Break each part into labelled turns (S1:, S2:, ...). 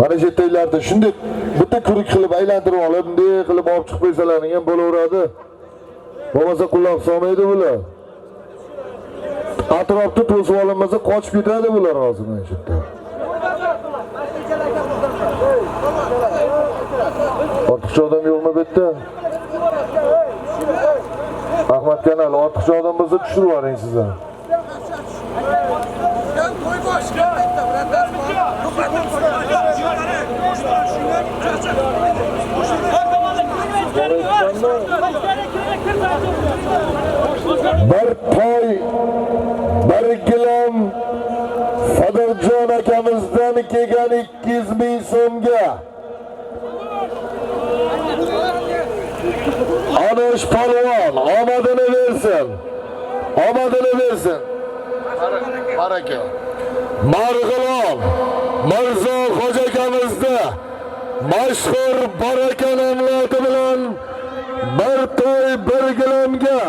S1: Mana shu yerlarda shunday bitta kurik qilib aylantirib olib, bunday qilib olib chiqib qo'ysalaring ham bo'laveradi. Bo'lmasa quloq solmaydi bular. Atrofda to'sib olinmasa qochib ketadi bular hozir mana shu yerda. Ortiqcha odam yo'qmi bu yerda? Ahmad kanal, ortiqcha odam bo'lsa tushirib yuboring siz ham. Bir toy, bir gilam Sadirjon akamizdan kelgan 200 ming so'mga Anosh polvon omadini bersin. Omadini bersin. Baraka. Marg'ilon Mirzo Xo'ja akamizda mashhur baraka nomloti bilan bir to'y bir gilamga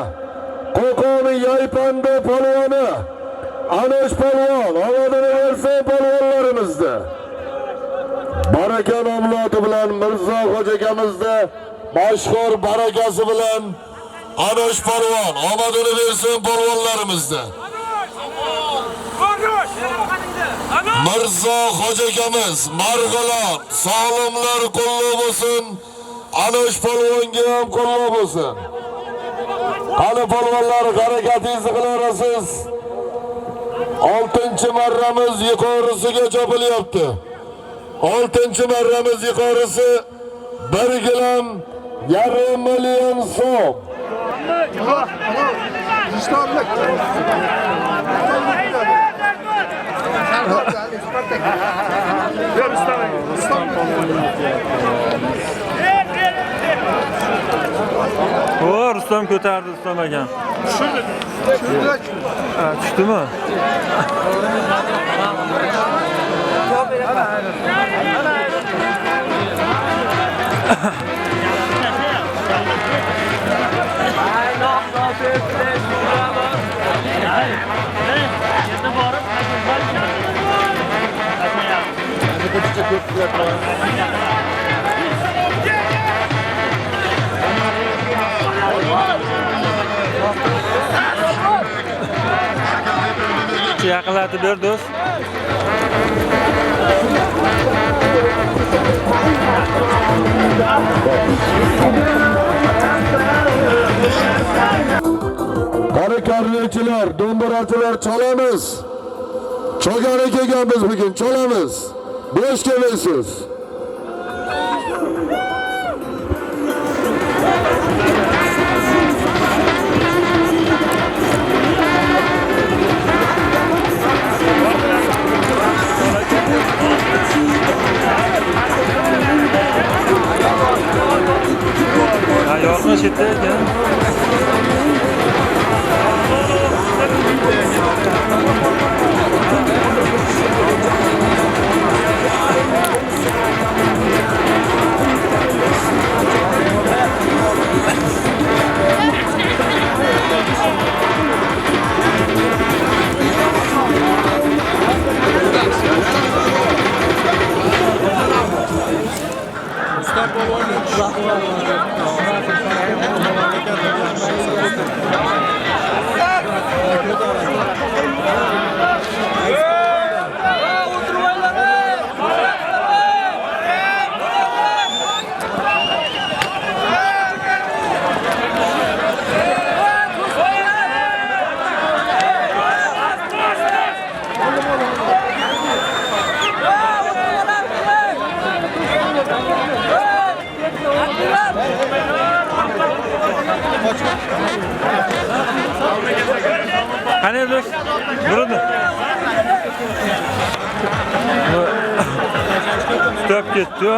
S1: Qo'qoni Yaypanda polvoni Anosh polvon omadini bersin polvonlarimizda. Baraka nomloti bilan Mirzo Xo'ja akamizda mashhur barakasi bilan Anosh polvon omadini bersin polvonlarimizda. Mirzo Xo'ja akamiz Marg'ilon sog'lomlar qo'llab bo'lsin. Anosh polvonga ham qo'llab bo'lsin. Qani polvonlar harakatingizni qilaverasiz. 6-marramiz yuqorisiga chopilyapti. 6-marramiz yuqorisi 1 gilam 1,5 million so'm.
S2: O, Rustam ko'tardi Rustam akam. Tushdimi? Yaqinlatib ber do'st.
S1: Qani karnaychilar, do'mbirachilar chalamiz. Chogani kelganmiz bugun, chalamiz. Bo'sh kelmaysiz.
S2: Yo'qmi chetda ekan? Qani do'st? Burada. Stop ketdi.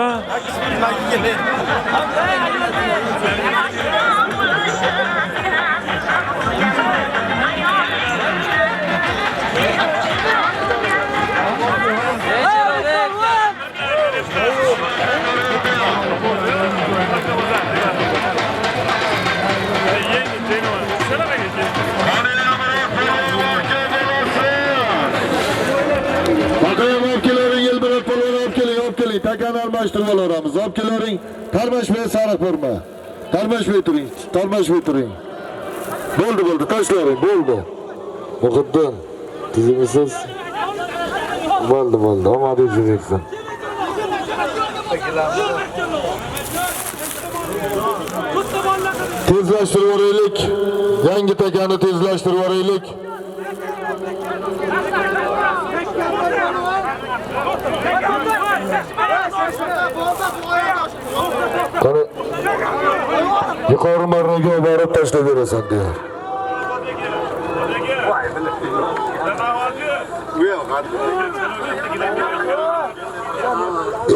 S1: takan almashtirib olamiz. Olib kelaring. Tarmashmay sariq bo'lma. Tarmashmay turing. Tarmashmay turing. Bo'ldi, tashlaring, bo'ldi. Muqaddam, tizimisiz. Bo'ldi. Omadingiz yetsin. Tezlashtirib o'raylik. Yangi takani tezlashtirib o'raylik. Qani yuqori marraga borib tashlab berasan deyar.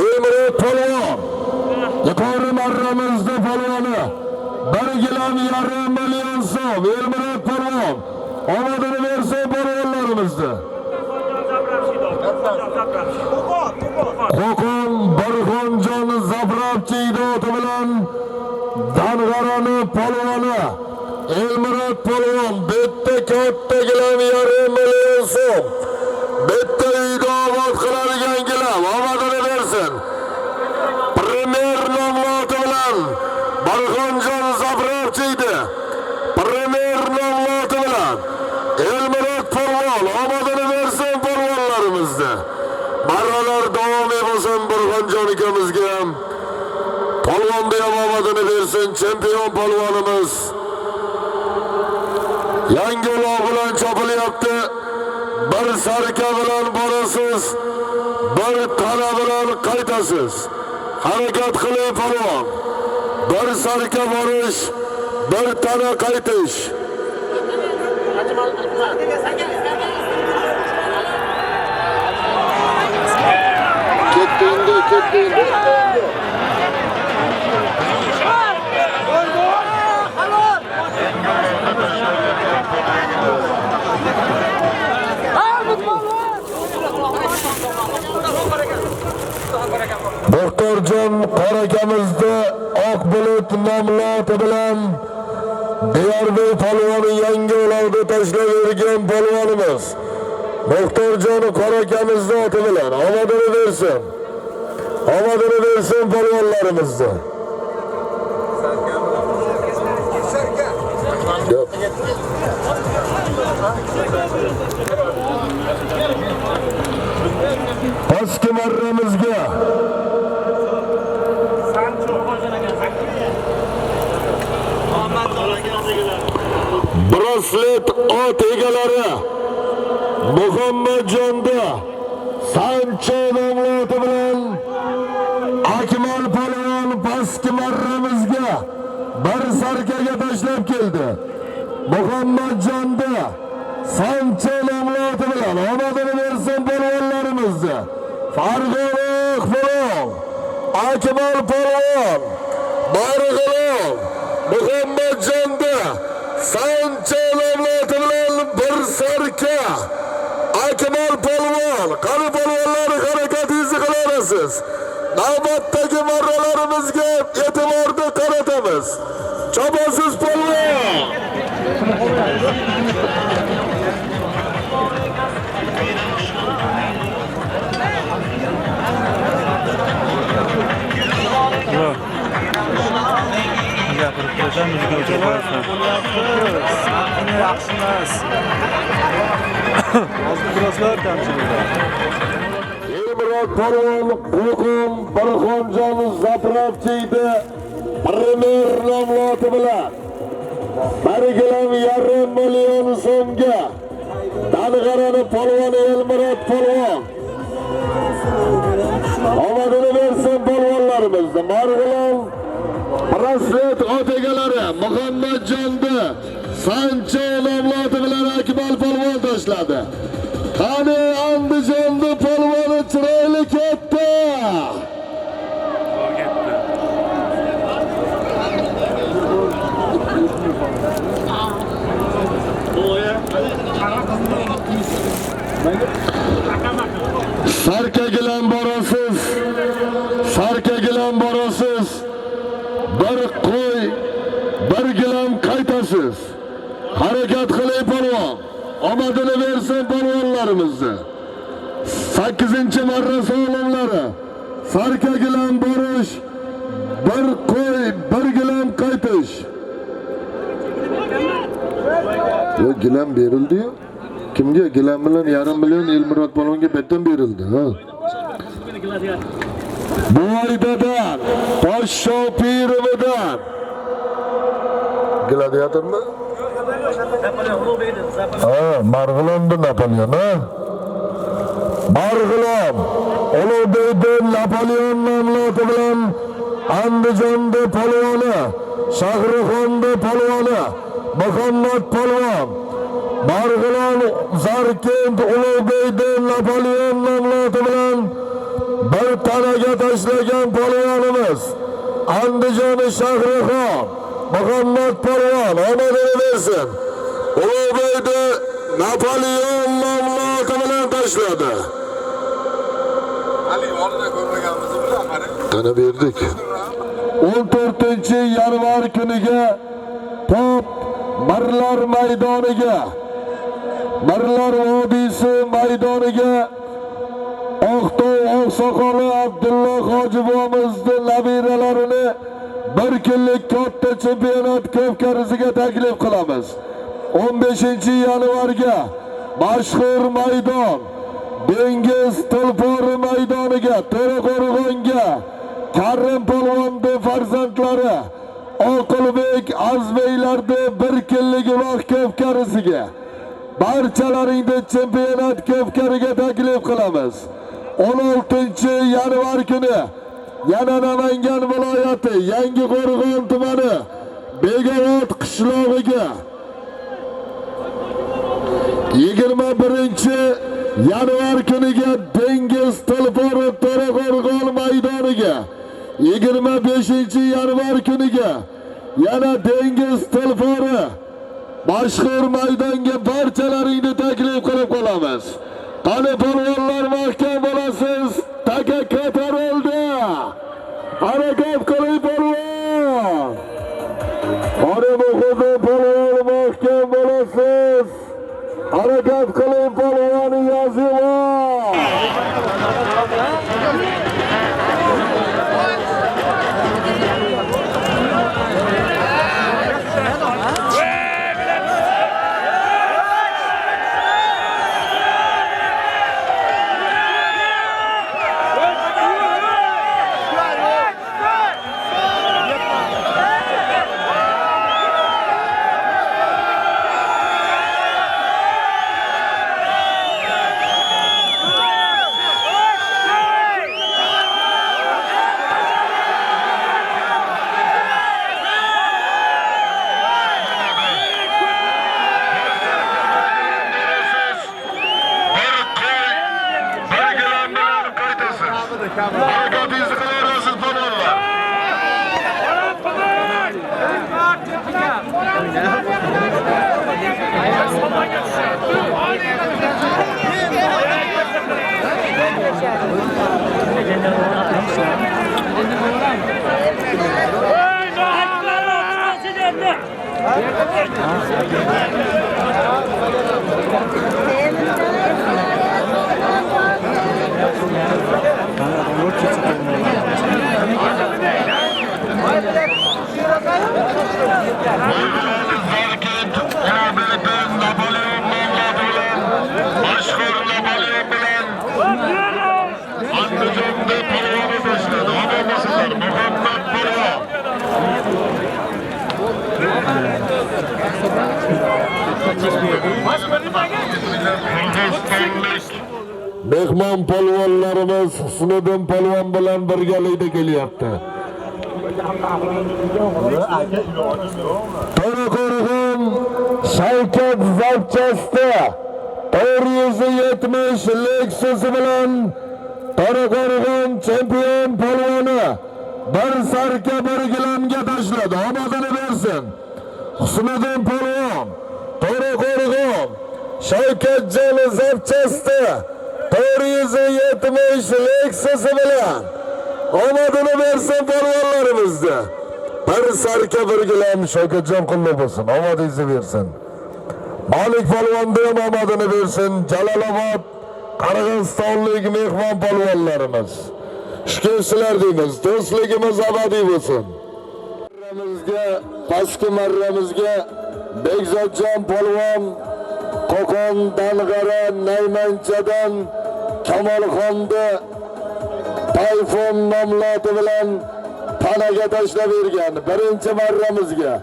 S1: Emret polvon. Yuqori marramizda polvoni 1,5 million so'm. Emret polvon. Omadini bersin polvonlarimizni. Qo'qon Barxonjon Zabrabchi idoti bilan Dang'arani polvoni Elmurat polvon bitta katta gilam 1,5 million so'm. Bitta uyda obod qiladigan gilam omadini bersin. Premier nomloti bilan Barxonjon Zabrabchi edi. Premier nomloti bilan Elmurat polvon omadini bersin polvonlarimizni. Marralar davomiy bo'lsin Barxonjon akamizga ham. Polvonga ham omadini bersin, chempion polvonimiz. Yangi uloq bilan chopilyapti. Bir sarka bilan borasiz, bir tana bilan qaytasiz. Harakat qiling polvon. Bir sarka borish, bir tana qaytish. Ketdi endi. Doktorjon Qorakamizda Oq bulut nomloti bilan Diyorbek polvoni yangi ulovda tashlab bergan polvonimiz. Doktorjon Qorakamizda oti bilan omadini bersin. Omadini bersin polvonlarimizni. Pastki marramizga Braslet ot egalari Muhammadjonda Sancho nomloti bilan Akmal polvon pastki marramizga bir sarkaga tashlab keldi. Muhammadjonda Sancho nomloti bilan omadini bersin polvonlarimizni. Farg'oq polvon, Akmal polvon, Barg'ilon, Muhammadjonda Sancho nomloti bilan bir sarka. Akmal polvon, qani polvonlar harakatingizni qilarsiz. Navbatdagi marralarimizga e'tiborni qaratamiz. Chopasiz polvon.
S2: Gapirib tursan, musiqa o'chirib qo'yasan.
S3: Yaxshimiz. Hozir birozlar kamchilikda.
S1: Elmurat polvon Qo'qon Barxonjon Zabrabchi edi. Premier nomloti bilan 1,5 million so'mga Dang'arani polvoni Elmurat polvon omadini bersin polvonlarimizni. Marg'ilon Braslet ot egalari Muhammadjonda Sancho nomloti bilan Akmal polvon tashladi. Qani Andijonda polvoni chiroyli ketdi. Sarka gilam borasiz. Sarka gilam borasiz. Bir qo'y, bir gilam qaytasiz. Harakat qiling polvon. Omadini bersin polvonlarimizni. 8-marra sog'lomlari sarka gilam borish, bir qo'y, bir gilam qaytish. Yo, gilam berildi-yu. Kimga? Gilam bilan 1,5 million Elmurod polvonga betdan berildi, ha. Bu oydadan, Poshsho Pirovidan. Gladiatormi? Ha, Marg'ilonda Napoleon, ha. Marg'ilon, Ulug'bekda Napoleon nomloti bilan Andijonda polvoni, Shahrixonda polvoni, Muhammad polvon. Marg'ilon, Zarkent, Ulug'bekda Napoleon nomloti bilan bir tanaga tashlagan polvonimiz. Andijon Shahrixon, Muhammad polvon omadini bersin. Ulug'bekda Napoleon nomloti bilan tashladi.
S4: Ali orada ko'rmaganimizni bilaman.
S1: Tana berdik. 14-yanvar kuniga top Mirlar maydoniga, Mirlar vodiysi maydoniga Oqto'y oqsoqoli Abdulla Hojibomizning nabiralarini bir kunlik katta chempionat ko'pkarisiga taklif qilamiz. 15-yanvarga mashhur maydon Dengiz Tulpori maydoniga, To'raqo'rg'onga Karim polvonning farzandlari Oqilbek Azbeylarning bir kunlik vaqt ko'pkarisiga barchalaringni chempionat ko'pkariga taklif qilamiz. 16-yanvar kuni yana Namangan viloyati Yangiqo'rg'on tumani Begavot qishlog'iga 21-yanvar kuniga Dengiz Tulpori To'raqo'rg'on maydoniga 25-yanvar kuniga yana Dengiz Tulpori mashhur maydonga barchalaringni taklif qilib qolamiz. Qani polvonlar mahkam bo'lasiz, taka ko'tarildi. Harakat qiling polvon. Qani muhudi polvon mahkam bo'lasiz. Harakat qiling polvon Yazimov. Harakatingizni qilaverasiz polvonlar. Mehmon polvonlarimiz Husniddin polvon bilan birgalikda kelyapti. To'raqo'rg'on Shavkat Zapchasti 470 Lexus bilan To'raqo'rg'on chempion polvoni bir sarka bir gilamga tashladi. Omadini bersin. Husniddin polvon To'raqo'rg'on Shavkatjon Zapchasti 470 Lexus bilan omadini bersin polvonlarimizni. Bir sarka bir gilam Shavkatjon qulluq bo'lsin. Omadingizni bersin. Malik polvonga ham omadini bersin. Jalolobod Qirg'izistonlik mehmon polvonlarimiz. Shukrsizlar deymiz. Do'stligimiz abadiy bo'lsin. Pastki marramizga Bekzodjon polvon Qo'qon Dang'ara Naymanchadan Kamolxonni Tayfun nomloti bilan panaga tashlab bergan birinchi marramizga,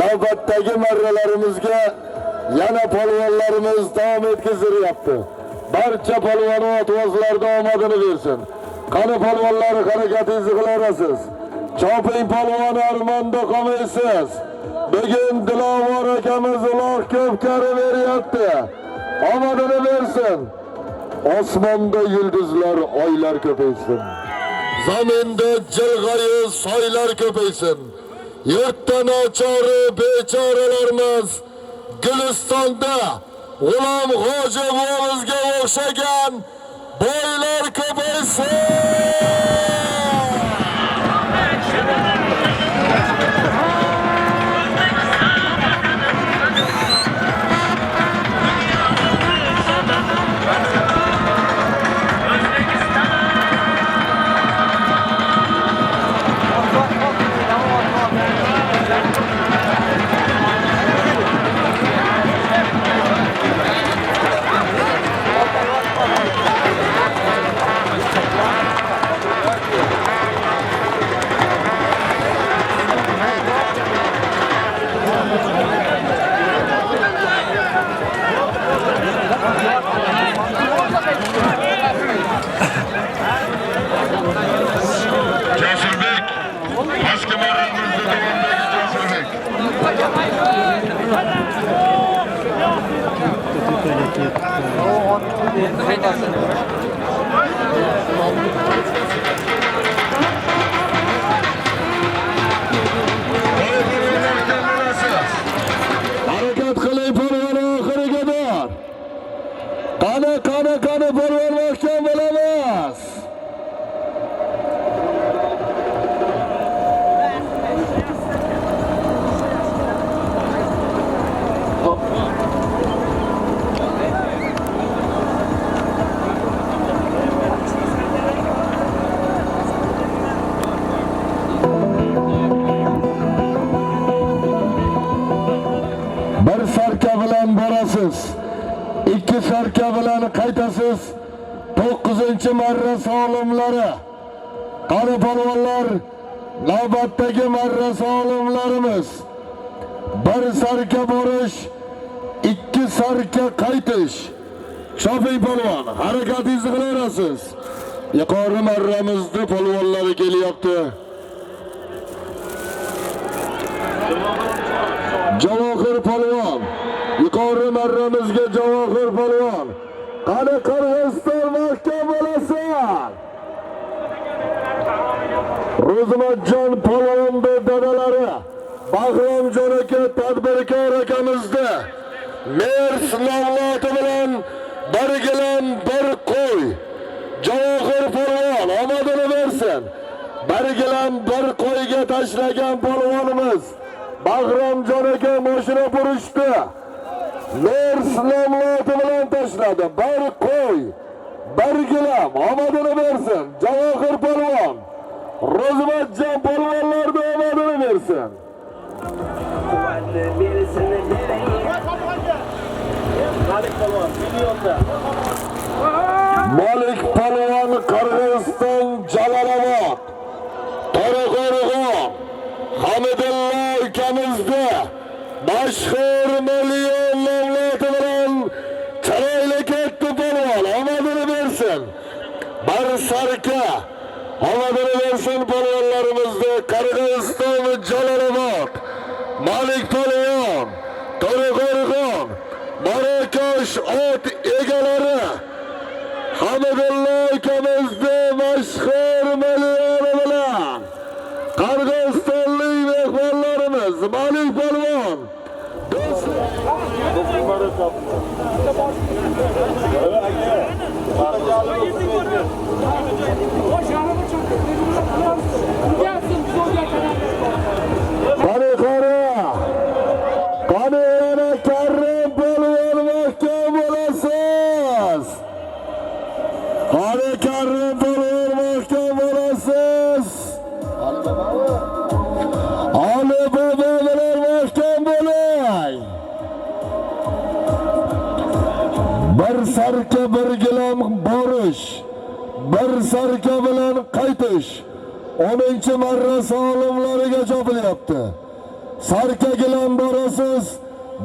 S1: navbatdagi marralarimizga yana polvonlarimiz davom etkaziryapti. Barcha polvon otvo'zlarda omadini bersin. Qani polvonlar, harakatingizni qilarasiz. Choping polvon, armonda qolmaysiz. Bugun Dilovor akamiz uloq ko'p kari beryapti. Omadini bersin. Osmonda yulduzlar, oylar ko'paysin. Zaminda jilg'ayi soylar ko'paysin. Yurtda nochori bechoralarimiz Gulistonda G'ulom Hoji buvamizga o'xshagan boylar ko'paysin. Harakat qiling polvon, oxiriga bor. Qani polvon, mahkam bo'lamiz. Bir sarka bilan borasiz, ikki sarka bilan qaytasiz. 9-marra solimlari. Qani polvonlar, navbatdagi marra solimlarimiz. Bir sarka borish, ikki sarka qaytish. Choping polvon, harakatingizni qilarasiz. Yuqori marramizda polvonlar kelyapti. Javohir polvon, yuqori marramizga Javohir polvon. Qani Qirg'iziston mahkam bo'lasan. Ro'zmatjon polvonning dadalari Bahromjon aka tadbirkor akamizda Mers nomloti bilan birgilan bir qo'y. Javohir polvon omadini bersin. Birgilan bir qo'yga tashlagan polvonimiz Bahromjon aka mashina burishdi. Mers nomloti bilan tashladi. Bir qo'y, bir gilam omadini bersin. Javohir polvon, Ro'zmatjon polvonlarga omadini bersin. Malik polvon Qirg'iziston Jalolobod, To'raqo'rg'on Hamidullo ukamizda mashhur million nomloti bilan chiroyli katta polvon omadini bersin. Bir sarka omadini bersin polvonlarimizda Qirg'iziston Jalolobod Malik polvon, To'raqo'rg'on Marakash ot egalari Hamidullo ukamizda mashhur million bilan Qirg'izistonlik mehmonlarimiz Malik polvon Qani yana Karim polvon mahkam bo'lasiz. Qani Karim polvon mahkam sarka bir gilam borish, bir sarka bilan qaytish 10 marra olimlariga chopilyapti. Sarka gilam borasiz,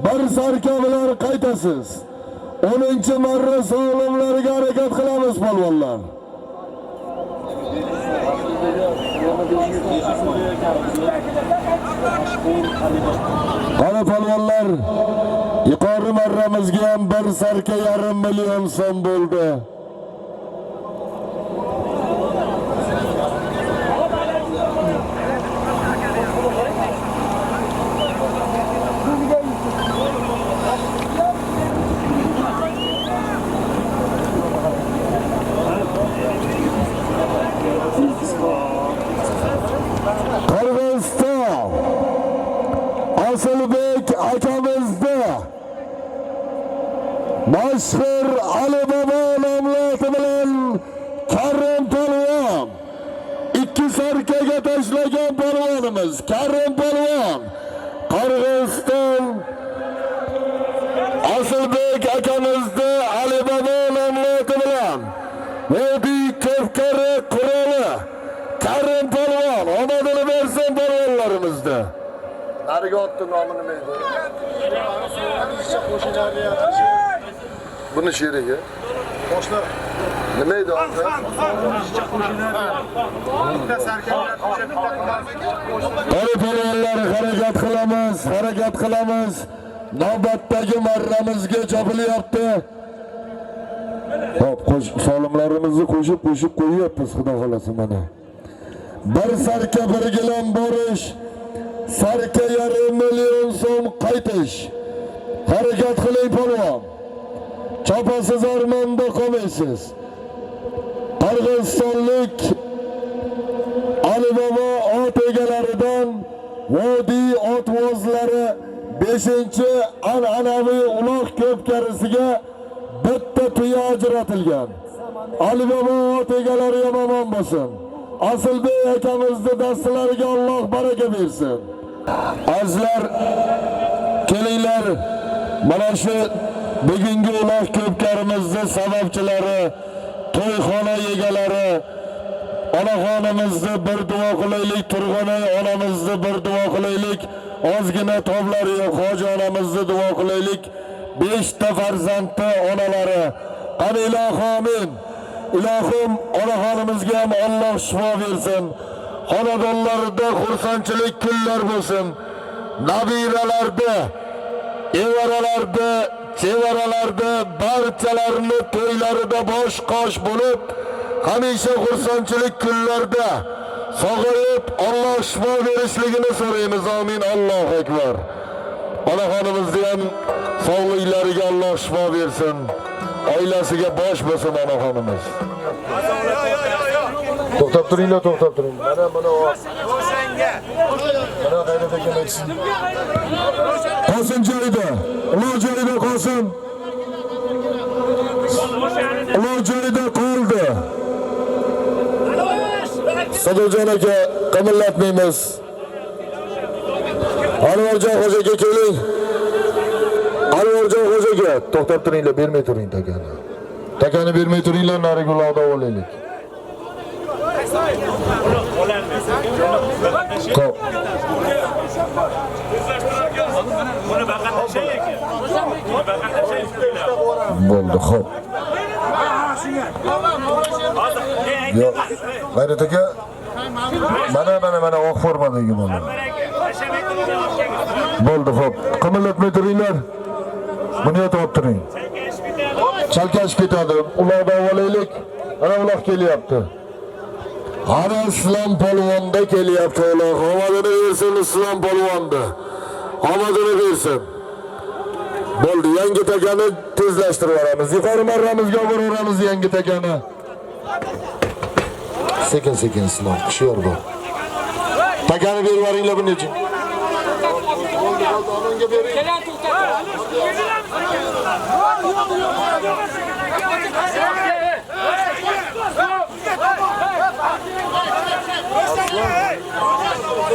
S1: bir sarka bilan qaytasiz. 10 marra olimlariga harakat qilamiz polvonlar. Qani polvonlar, yuqori marramizga ham bir sarka 1,5 million so'm bo'ldi. Qirg'iziston Asilbek akamizni mashhur Ali Bobo nomlati bilan Karim polvon 2 sarkaga tashlagan polvonimiz Karim polvon Qirg'iziston Asilbek akamizni Ali Bobo nomlati bilan Vodiy Ko'pkari quroli Karim polvon omadini bersin polvonlarimizda. Nariga otdi nomi nima edi? Buni sheriga. Boshlar. Nima edi oti? Polvonlar harakat qilamiz. Navbatdagi marramizga chopilyapti. Hop, solimlarimizni qo'shib qo'yyapmiz, xudo xolasa mana. Bir sarka bir gilam borish, sarka 1,5 million so'm qaytish. Harakat qiling polvon. Chopasiz armonda qolmaysiz. Qirg'izistonlik Ali Bobo ot egalaridan Vodiy otvozlari 5-an'anaviy uloq ko'pkarisiga bitta tuya ajratilgan. Ali Bobo ot egalari omon bo'lsin. Asilbek akamizni dastlariga Alloh baraka bersin. Azizlar, kelinglar. Mana shu bugungi uloq ko'pkarimizni sababchilari, to'yxona egalari, onaxonimizni bir duo qilaylik, Turg'unay onamizni bir duo qilaylik. Ozgina toblari yo'q hoji onamizni duo qilaylik. 5 ta farzandli onalari. Qani ilohim, ilohim onaxonimizga ham Alloh shifo bersin. Xonadonlarida xursandchilik kunlar bo'lsin. Nabiralarda, evaralarda, chevaralarda barchalarini to'ylarida bosh-qosh bo'lib, hamisha xursandchilik kunlarda sog'ayib Alloh shifo berishligini so'raymiz. Amin. Allohu akbar. Onaxonimizni ham sog'liklariga Alloh shifo bersin. Oilasiga bosh bo'lsin onaxonimiz. To'xtab turinglar. Mana buni o'shanga. Mana qayerda kelmaysiz? Qosim joyida. Ular joyida Qosim. Ular joyida qoldi. Sadojon aka, qimillatmaymiz. Anvarjon xo'jaga keling. Anvarjon xo'jaga to'xtab turinglar, bermay turing takani. Takani bermay turinglar, nariga uloqda olaylik. Qo'p. Bo'ldi, xo'p. Yo'q, G'ayrat aka. Mana oq formadagi mana. Bo'ldi, xo'p. Qimillatmay turinglar. Buni yotib turing. Chalkashib ketadi. Uloqda olaylik. Ana uloq kelyapti. Ana Islom polvonda kelyapti uloq. Omadini bersin Islom polvonda. Omadini bersin. Bo'ldi, yangi takani tezlashtirib olamiz. Yuqori marramizga olib boramiz yangi takani. Sekin Islom, hushyor bo'l. Takani berib yuboringlar buni uchun. Onunga bering.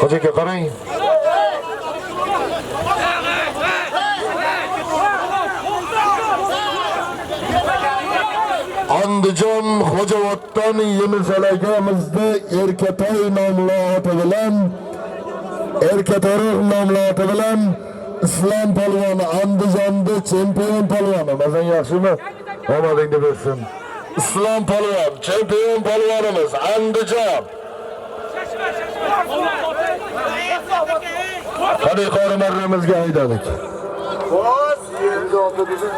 S1: Hocaga qarang. Andijon Xo'javoddan Yemisalagamizda Erkatoy nomli oti bilan Erkatoruq nomli oti bilan Islom polvoni Andijonda chempion polvoni. Mazan yaxshimi? Omadingni bersin. Islom polvon, chempion polvonimiz Andijon. Qani qori marramizga haydadik.
S4: Xo'sh, endi oldi dedi.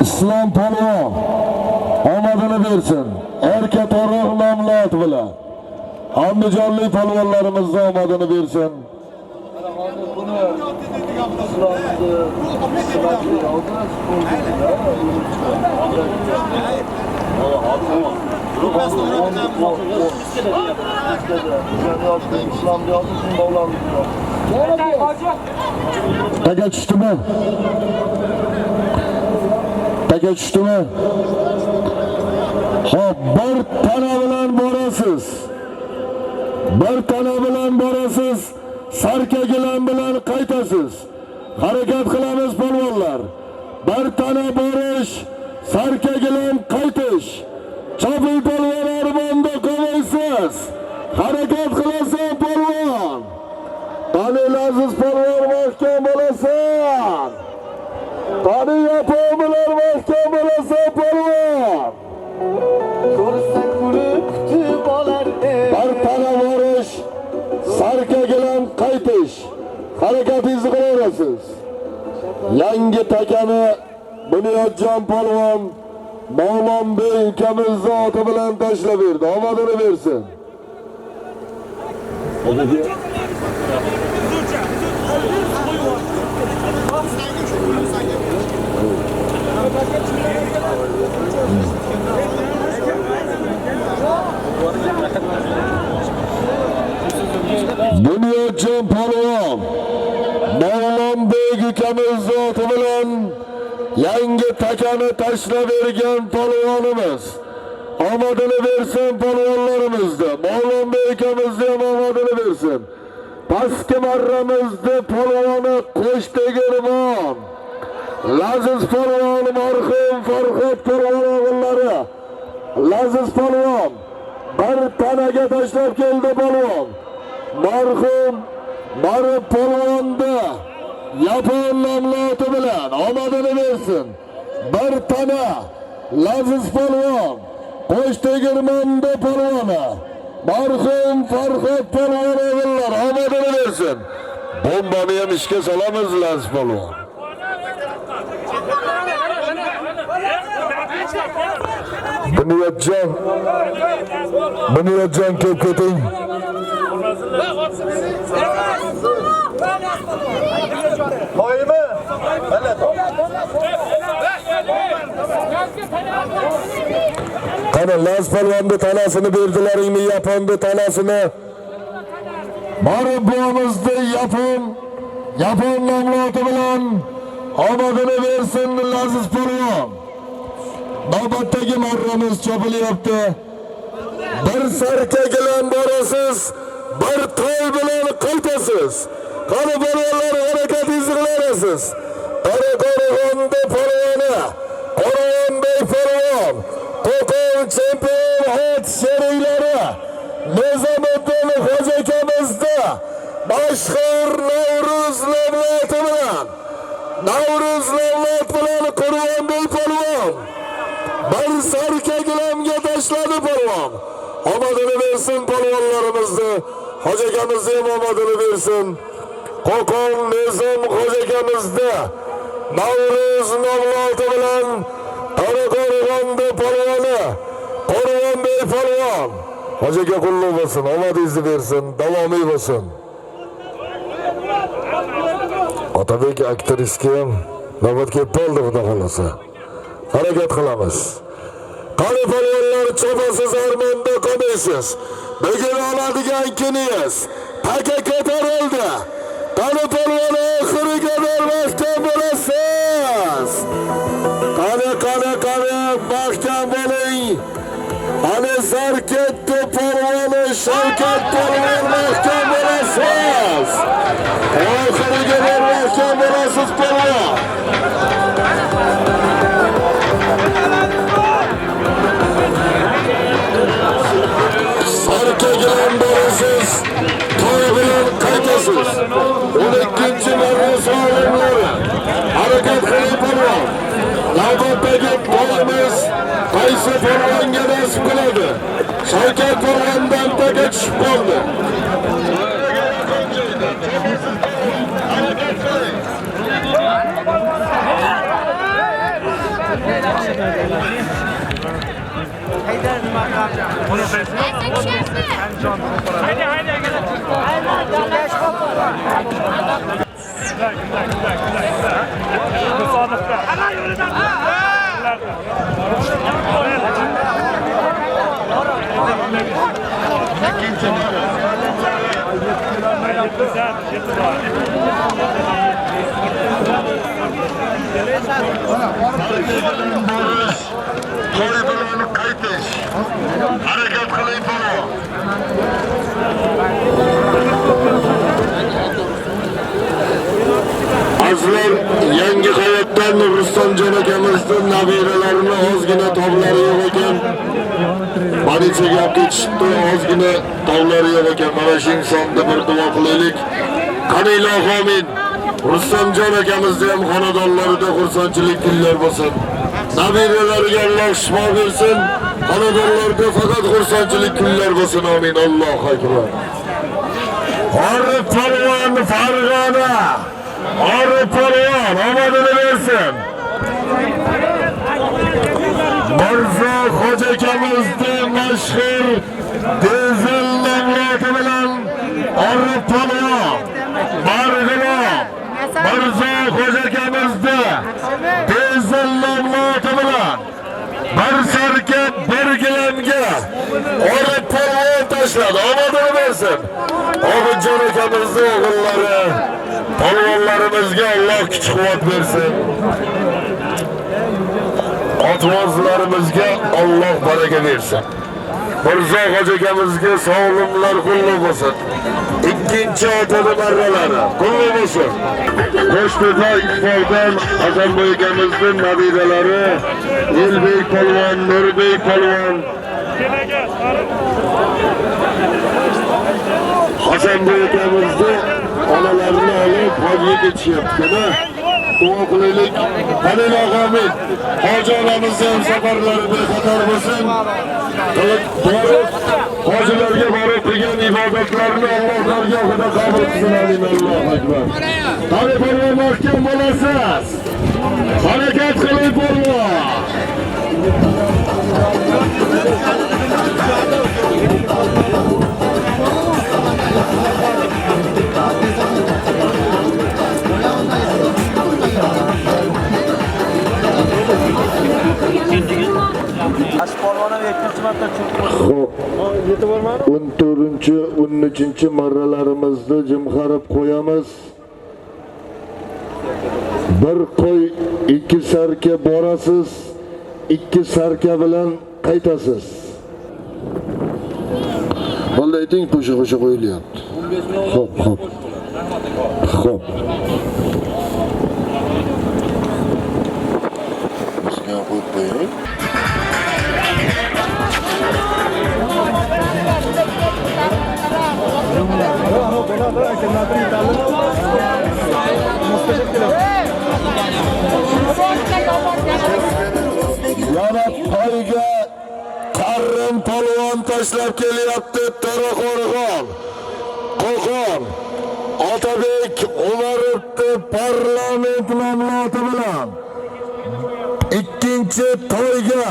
S1: Islom polvon omadini bersin. Erkatoruq nomli ot bilan Andijonlik polvonlarimizga omadini bersin. Taka tushdimi? Taka tushdimi? Xo'p, bir tana bilan borasiz. Bir tana bilan borasiz. Sarkagilan bilan qaytasiz. Harakat qilamiz polvonlar. Bir tana borish, sarkagilan qaytish. Chopil polvon armonda qolmaysiz. Harakat qilasan polvon. Qani aziz polvon mahkam bo'lasan. Qani yapon bilan mahkam bo'lasan polvon.
S3: Ko'rsa kulib kutib olar
S1: Bir tana borish, sarkagilan qaytish. Harakatingizni qilaverasiz. Yangi takani Bunyodjon polvon Mavlonbek ukamizni oti bilan tashlab berdi. Omadini bersin. Bunyodjon polvon Mavlonbek ukamizni oti bilan yangi takani tashlab bergan polvonimiz. Omadini bersin polvonlarimizda. Mavlonbek ukamizni ham omadini bersin. Pastki marramizda polvoni Qo'shtegirmon Laziz polvon marhum Farhod polvon o'g'illari. Laziz polvon bir tanaga tashlab keldi polvon. Marhum Marib polvonda yapon nomli oti bilan omadini bersin. Bir tana Laziz polvon Qo'shtegirmonda polvoni marhum Farhod polvon o'g'illar omadini bersin. Bombani ham ishga solamiz Laziz polvon. Bunyodjon kelib keting.
S4: To'ymi? Mana
S1: Qani Laziz polvonni tanasini berdilaringmi, yaponni tanasini? Marib buvamizda yapon nomli oti bilan omadini bersin Laziz polvon. Navbatdagi marramiz chopilyapti. Bir sarkagilan borasiz, bir to'y bilan qaytasiz. Qani polvonlar harakatingizni qilarasiz. Qo'rg'onda polvoni, Qo'rg'onbek polvon, Qo'qon chempion ot sheriklari Nizomiddin Xo'ja akamizda mashhur Navruz nomloti bilan Qo'rg'onbek polvon bir sarkagilamga tashladi polvon. Omadini bersin polvonlarimizni. Xo'ja akamizni ham omadini bersin. Qo'qon Nizom Xo'ja akamizda Navruz nomloti bilan Qo'rg'onda polvoni Qo'rg'onbek polvon. Xo'ja aka qulluq bo'lsin, omadingizni bersin, davomiy bo'lsin. Otabek aktriska ham navbat kelib qoldi xudo xolasa. Harakat qilamiz. Qani polvonlar chopasiz armonda qolmaysiz. Bugun oladigan kuningiz. Taka ko'tarildi. Qani polvon oxiriga qadar mahkam bo'lasiz. Qani mahkam bo'ling. Qani Sarkatda polvoni Shavkat polvon mahkam bo'lasiz. To'y bilan qaytish. Harakat qiling polvon. Azlar yangi hayotdan Rustamjon akamizning nabiralarini ozgina tovlari yo'q ekan. Politsiya gap ketishdi, ozgina tovlari yo'q ekan. Mana shu insonni bir duo qilaylik. Qani ilohi amin. Rustamjon akamizni ham xonadonlarida xursandchilik kunlar bo'lsin. Nabiralariga Alloh shifo bersin. Xonadonlarda faqat xursandchilik kunlar bo'lsin. Amin. Allohu akbar. Orif polvon Farg'ona. Orif polvon omadini bersin. Mirzo Xo'ja akamizning mashhur dizel nomloti bilan Orif polvon Marg'ilon Mirzo Xo'ja akamizning dizel nomloti bilan bir sarka bir gilamga Orif polvon tashladi. Omadini bersin. Obidjon akamizning o'g'illari polvonlarimizga Alloh kuch-quvvat bersin. Otmozlarimizga Alloh baraka bersin. Mirzo Xo'ja akamizga sog'lomlar qulluq bo'lsin. Ikkinchi otani marralari qulluq bo'lsin. Qo'shtepa Iqboldan Hasanboy akamizning nabiralari Elbek polvon, Nurbek polvon Hasanboy akamizni onalarini olib hajga ketishyapti. Duo qilaylik. Halil og'amin hoji onamizni ham safarlari bexatar bo'lsin. Hojilarga borib qilgan ibodatlarini Alloh dargohida qabul qilsin. Amin. Allohu akbar. Qani polvon mahkam bo'lasiz. Harakat qiling polvon. Xo'p, 14-13 marralarimizni jimxarib qo'yamiz. Bir qo'y 2 sarka borasiz, 2 sarka bilan qaytasiz. Bo'ldi, ayting, qo'sha qo'yilyapti. Xo'p. Bizga qo'yib qo'ying. Yana to'yga Karim polvon tashlab kelyapti. To'raqo'rg'on, Qo'qon, Otabek Umarovning parlament nomloti bilan ikkinchi to'yga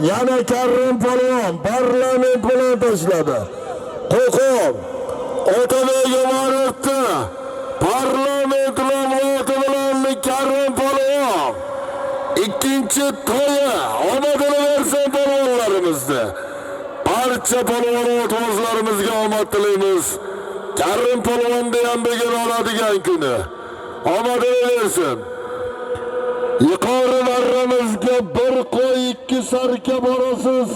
S1: yana Karim polvon parlament bilan tashladi. Qo'qon, Otabek Umarovning parlament nomloti bilan Karim polvon ikkinchi to'yi omadini bersin polvonlarimizni. Barcha polvon o'tmozlarimizga omad tilaymiz. Karim polvonni ham bugun oladigan kuni omadini bersin. Yuqori marramizga bir qo'y 2 sarka borasiz,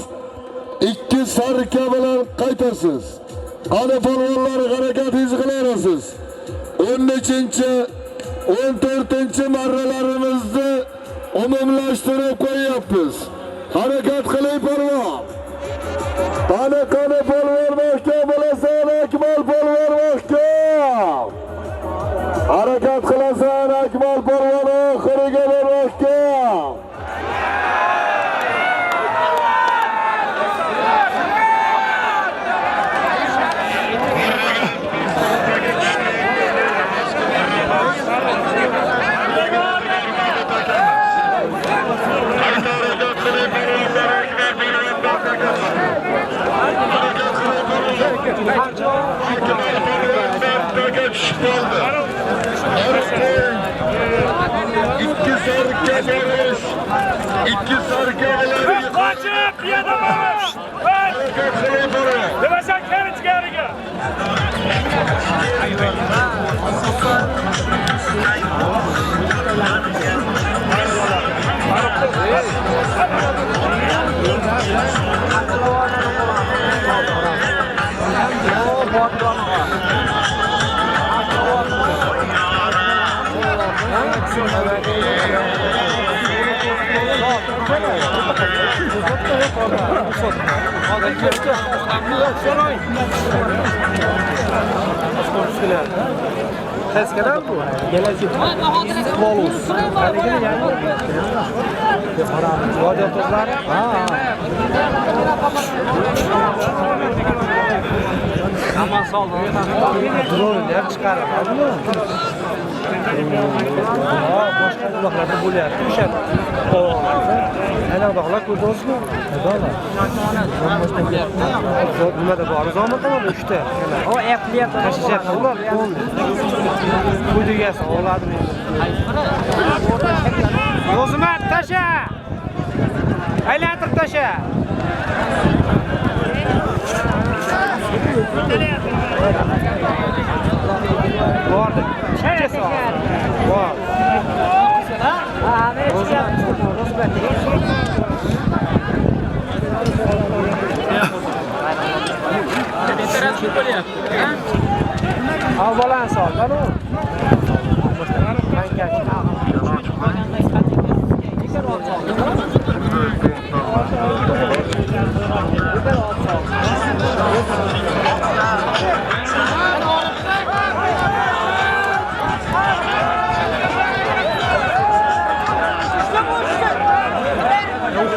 S1: 2 sarka bilan qaytasiz. Qani polvonlar harakatingizni qilarsiz. 13-14 marralarimizni umumlashtirib qo'yapmiz. Harakat qiling polvon. Qani polvon mahkam bo'lasan, Akmal polvon mahkam. Harakat qilasan, Akmal polvon oxiriga mahkam. Mert'e düşüp kaldı. İki sarıkya barış. İki sarıkya barış.
S5: Kaçıp yedamamış. Demesen kendi çıkarıya.
S3: Tezkeler bu. Gelecek. Volus. Haligini yani. Radyo tozlar. Aman sağ olun. Drone'ler çıkarır. Boshqa uloqlarda bo'lyapti. O'sha. Ana uloqlar ko'rdingizmi? Dala. Nimada bor? Zomatami bu 3 ta? O applyapti. Tashishyapti ular. Quydiga oladi men. O'zmat tasha. Aylantirib tasha. Bordi. Chechasi. Bor. Avvalan soldan u.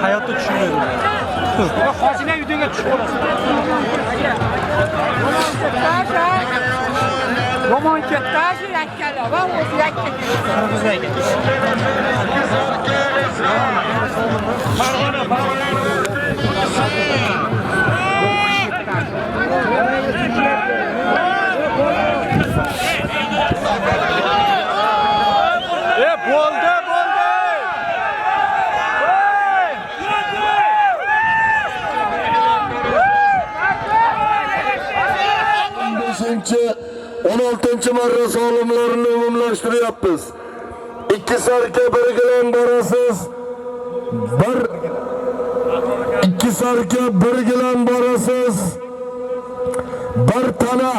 S3: Hayatta düşünmüyorum. Hazine yüzüne düşüyor. Roman kettaşı yakkala. Ben o yakkala. Kırmızı yakkala. Boldu.
S1: Beşinci, 16. marrası olimlarini umumlaştırıyoruz. İki sarka birgilen barasız. İki sarka birgilen barasız. Bir tana,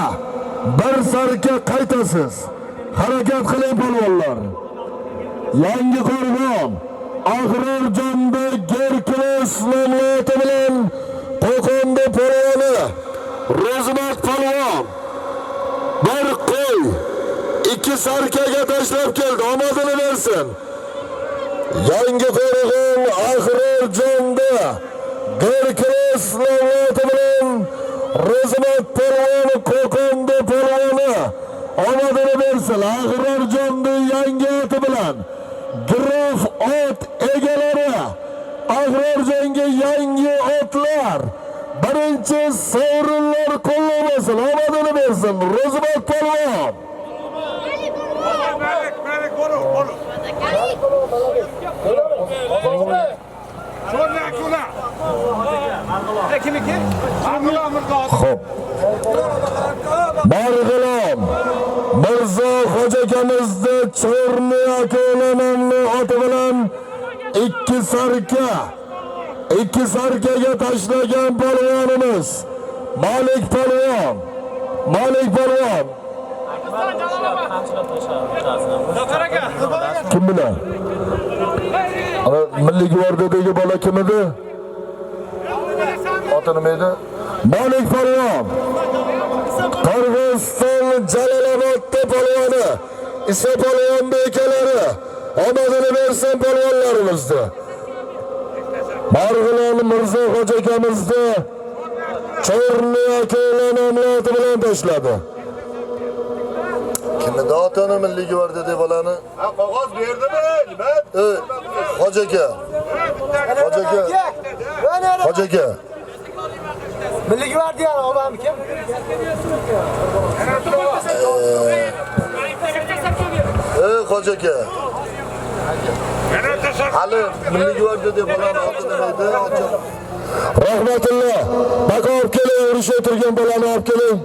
S1: bir sarka kaytasız. Hareket kılayım polvonlar. Yangi Qo'rg'on, Ag'ror-Jonda Gerkules nomlati bilan Qo'qonda polvoni Ro'zmat polvon bir qo'y, ikki sarkaga tashlab keldi. Omadini bersin. Yangi Qo'rg'on, Ag'ror-Jonda Gerkules nomlati bilan Ro'zmat polvoni Qo'qonda polvoni omadini bersin. Ag'ror-Jonda yangi oti bilan Grof ot egalari, Ag'ror-Jonga yangi otlar, birinchi sovrinlar qo'llasin, omadini bersin. Ro'zmat polvon. Xo'p. Marg'ilon Mirzo Xo'jakamizni Cho'rni ako'lanamni oti bilan ikki sarkaga tashlagan polvonimiz Malik polvon. Kim bilan? Milliy gvardiyadagi bola kim edi? Oti nima edi? Malik polvon. Qirg'iziston Jalolobodda polvoni, Isa polvon bekalari omadini bersin polvonlarimizni. Marg'ilon Mirzo Xo'jakamizni Cho'rni ako'lanamlati bilan tashladi. Kimda otani milliy gvardiyada bolani?
S4: Qog'oz berdimi?
S1: Xo'jaka.
S4: Milliy gvardiya odami kim? Hoca aka. Hali milliy gvardiya deb bolani otida edi.
S1: Rahmatulloh. Baka olib keling, urushga turgan bolani olib keling.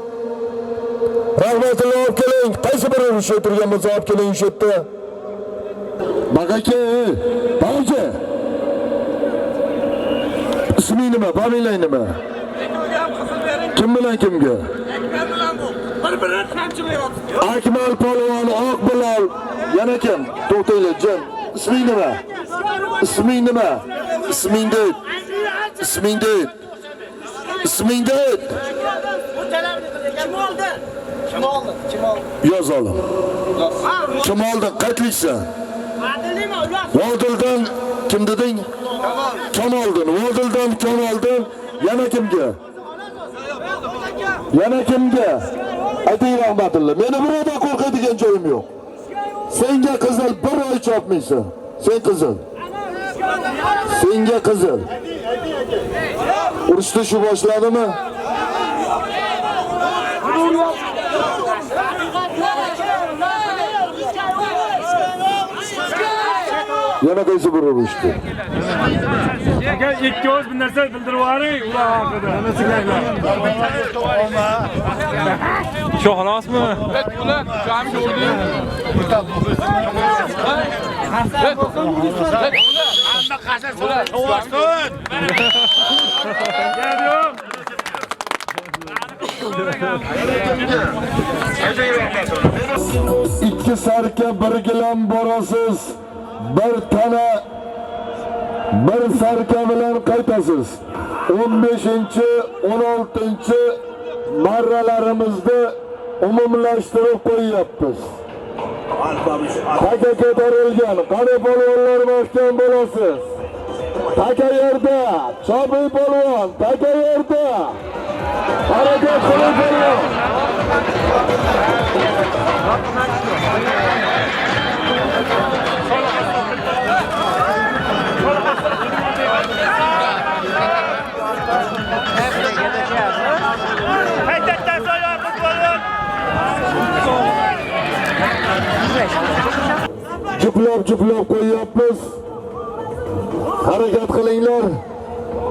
S1: Rahmatulloh olib keling. Qaysi bir urushga turgan bo'lsa olib keling shu yerda. Baka aka, Baka. Isming nima? Familiyang nima? Kim bilan kimga?
S5: Bir-birini tamchilayapti.
S1: Akmal polvon, Oq Bilol. Yana kim? To'xtanglar, jim. Isming nima? Isming nima? Isming deyt. Isming deyt. Isming deyt.
S4: Kim oldi? Kim oldi? Kim oldi?
S1: Yoz olim. Kim oldi? Qaytliksan? Vodildan kim deding? Kamoldin. Vodildan Kamoldin. Yana kimga? Yana kimga? Ayting rahmatulloh. Meni birovdan qo'rqadigan joyim yo'q. Senga qizil bir oy chopmaysan. Sen qizil. Senga qizil. Urushni shu boshladimi? Yana qaysi bir urushdi?
S5: Aka ikki o'z bir narsa bildirib yuboring, ular haqida. Shu xolosmi?
S1: İkki sarka bir gilam borasiz. Bir tana bir sarka bilan qaytasiz. 15-16 marralarimizda umumlashtirib qo'yyapmiz. Taka ko'tarilgan, qani polvonlar mahkam bo'lasiz. Taka yerda, Chobiy polvon, taka yerda. Harakat qiling polvon. Juplab qo'yyapmiz. Harakat qilinglar.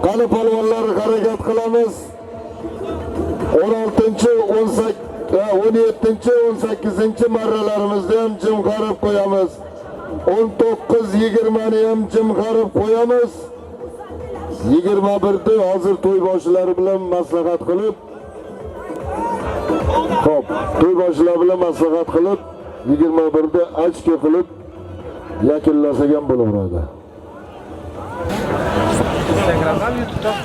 S1: Qani polvonlar harakat qilamiz. 17-18 marralarimizda ham jim qarab qo'yamiz. 19-20 ni ham jim qarab qo'yamiz. 21da hozir to'y boshlari bilan maslahat qilib, xo'p, to'y boshlari bilan maslahat qilib, 21da ochka qilib yakunlasak ham bo'laveradi. Instagramdan, YouTube'dan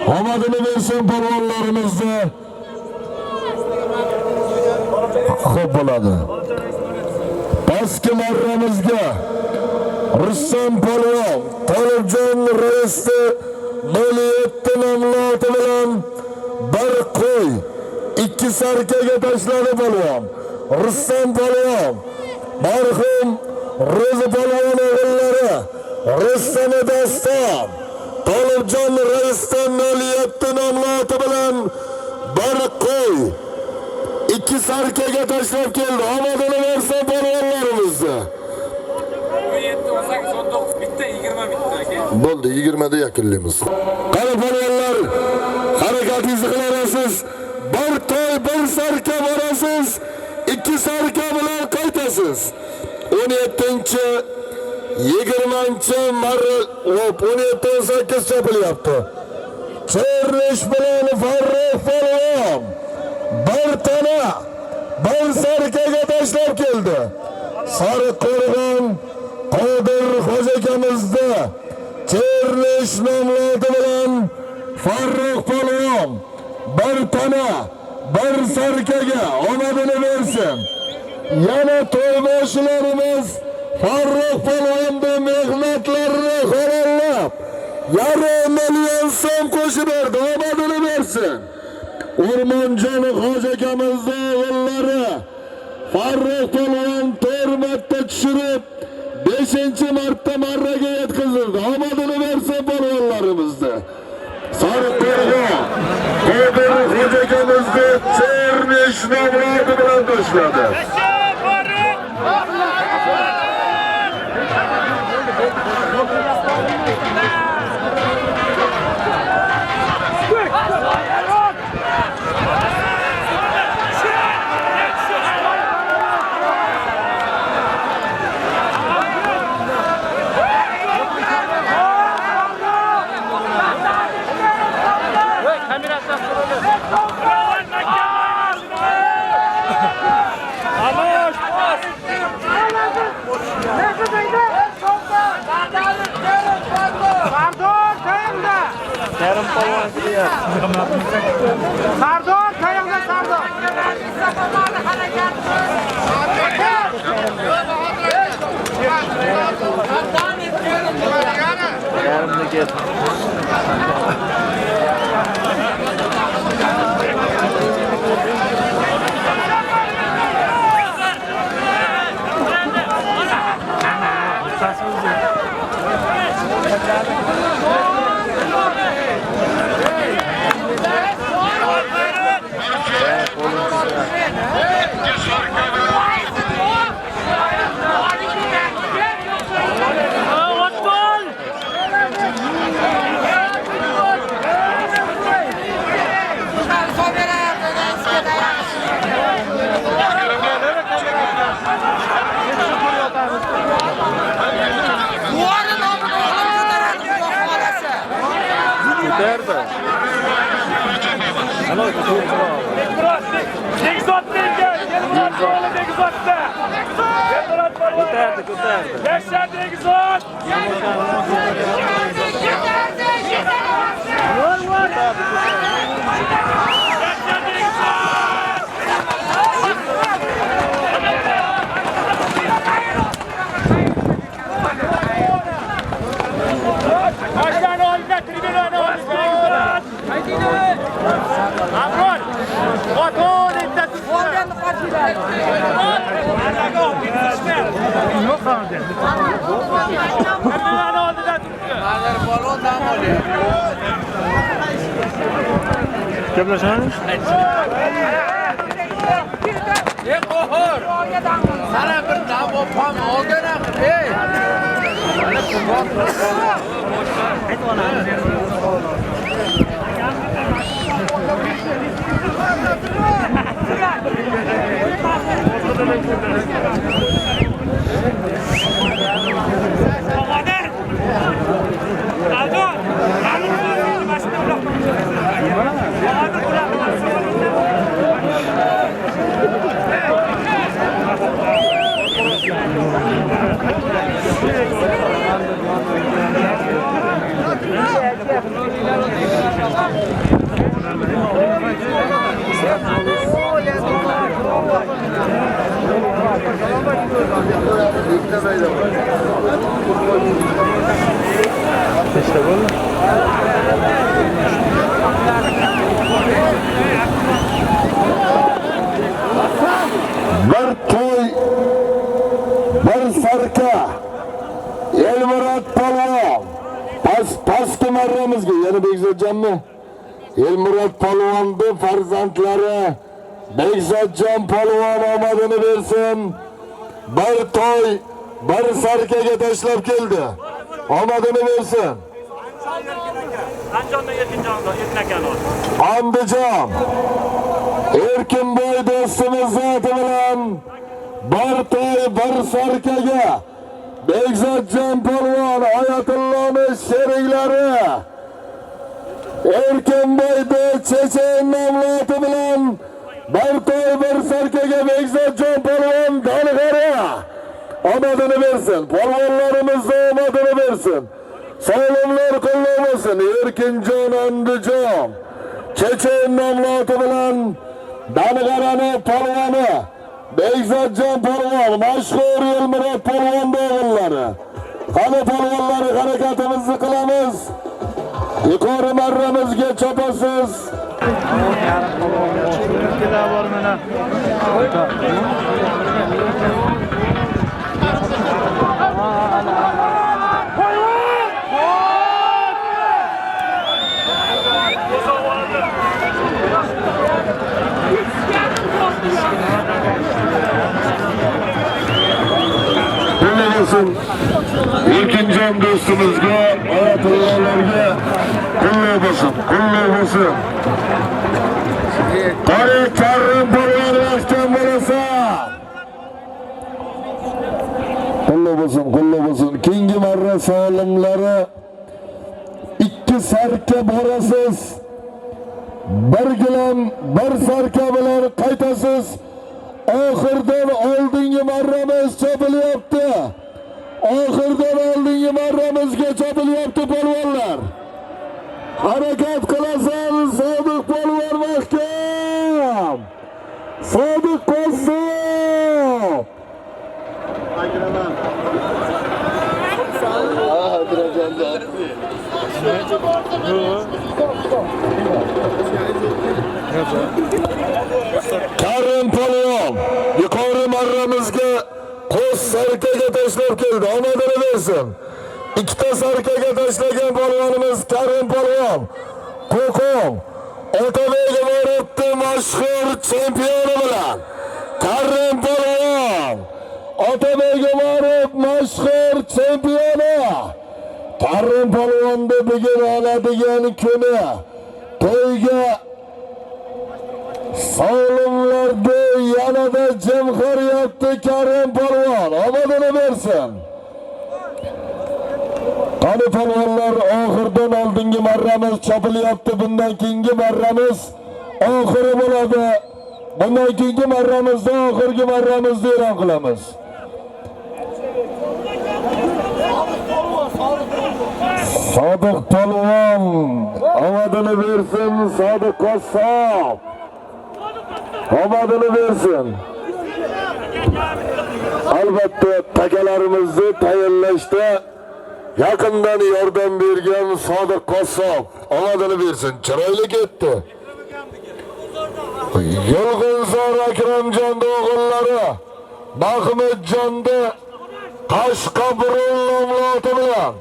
S1: omadini bersin polvonlarimizda. Xo'p bo'ladi. Pastki marramizga Rustam polvon, Tolibjon raisni 07 namloti bilan bir qo'y, ikki sarkaga tashladi polvon. Rustam polvon, marhum Ro'zi polvon o'g'illari, Rustam Daston, Tolibjon Raisdan 07 nomli oti bilan bir qo'y ikki sarkaga tashlab keldi. Omadini bersin polvonlarimizni.
S5: 17, 18, 19 bitta, 20 bitta aka.
S1: Bo'ldi, 20 da yakunlaymiz. Qani polvonlar, harakatingizni qilarsiz. Bir to'y, bir sarka borasiz, ikki sarka bilan qaytasiz. 17-chi 20-chi marra 17-18 chapilyapti. Chernish bilan Farruh polvon bir tana bir sarkaga tashlab keldi. Sariqo'rg'on Qodir xo'jakamizni Chernish nomloti bilan Farruh polvon bir tana bir sarkaga omadini bersin. Yana to'yboshlarimiz Farruh polvonning mehnatlarini qo'llab 1,5 million so'm qo'shib berdi. Omadini bersin. O'rmonjon xo'jakamizning o'g'illari Farruh polvon 4 marta tushirib 5-marta marraga yetkazildi. Omadini bersin polvonlarimizni. Sariqo'rg'on Qodir xo'jakamizni Chernish nomloti bilan tashladi.
S2: Yarim polvon kelyapti.
S3: Sardor, tayyorla Sardor.
S2: Yarimni ketdi. Gaplashamiz?
S4: Sana bir davo pam olgana. Ey.
S2: İşte bu.
S1: Elmurod Polvon. Pastki marramizga yana Bekzodjonmi? Elmurod Polvonni farzandlari Bekzodjon Polvon omadini bersin. Bir to'y, bir sarkaga tashlab keldi. Omadini bersin. Andijon Erkinboy do'stimiz zoti bilan bir to'y, bir sarkaga Bekzodjon Polvon Oyatullohning sheriklari Erkinboyda Chechen nomloti bilan bir to'y, bir sarkaga Bekzodjon Polvon Dalg'ara omadini bersin. Polvonlarimizga omadini bersin. Sog'lomlar qo'llab olsin. Erkinjon Andijon Chechen nomloti bilan Dalg'araning polvoni Bekzodjon Polvon, mashhur Elmurod Polvon o'g'illari. Qani polvonlar, harakatimizni qilamiz. Yuqori marramizga chopasiz. Erkinjon do'stimizga, Oyatullohlarga qo'llab bo'lsin, qo'llab bo'lsin. Qani Karim Polvon vaqtdan bo'lsa. Qo'llab bo'lsin, qo'llab bo'lsin. Keyingi marra solimlari 2 sarka borasiz. Bir gilam, bir sarka bilan qaytasiz. Oxirdan oldingi marramiz chopilyapti. Oxirdan oldingi marramizga chopilyapti polvonlar. Harakat qilasan, Sodiq polvon mahkam. Sodiq Qosim. Karim polvon yuqori marramizga qo'sh sarkaga tashlab keldi. Omadini bersin. 2 sarkaga tashlagan polvonimiz Karim polvon. Qo'qon Otabek Mo'ratdi mashhur chempioni bilan Karim polvon. Otabek Mo'rat mashhur chempioni. Karim polvonni bugun oladigan kuni to'yga Sog'lomlarda yanada jimxiryapti Karim polvon. Omadini bersin. Qani polvonlar, oxirdan oldingi marramiz chopilyapti. Bundan keyingi marramiz oxiri bo'ladi. Bundan keyingi marramizda oxirgi marramizni e'lon qilamiz. Sodiq polvon omadini bersin. Sodiq Qosim omadini bersin. Albatta takalarimizni tayinlashda yaqindan yordam bergan Sodiq Qosim omadini bersin. Chiroyli ketdi. Yolg'onzor Akramjon o'g'illari Mahmudjonda Qashqabrul nomloti bilan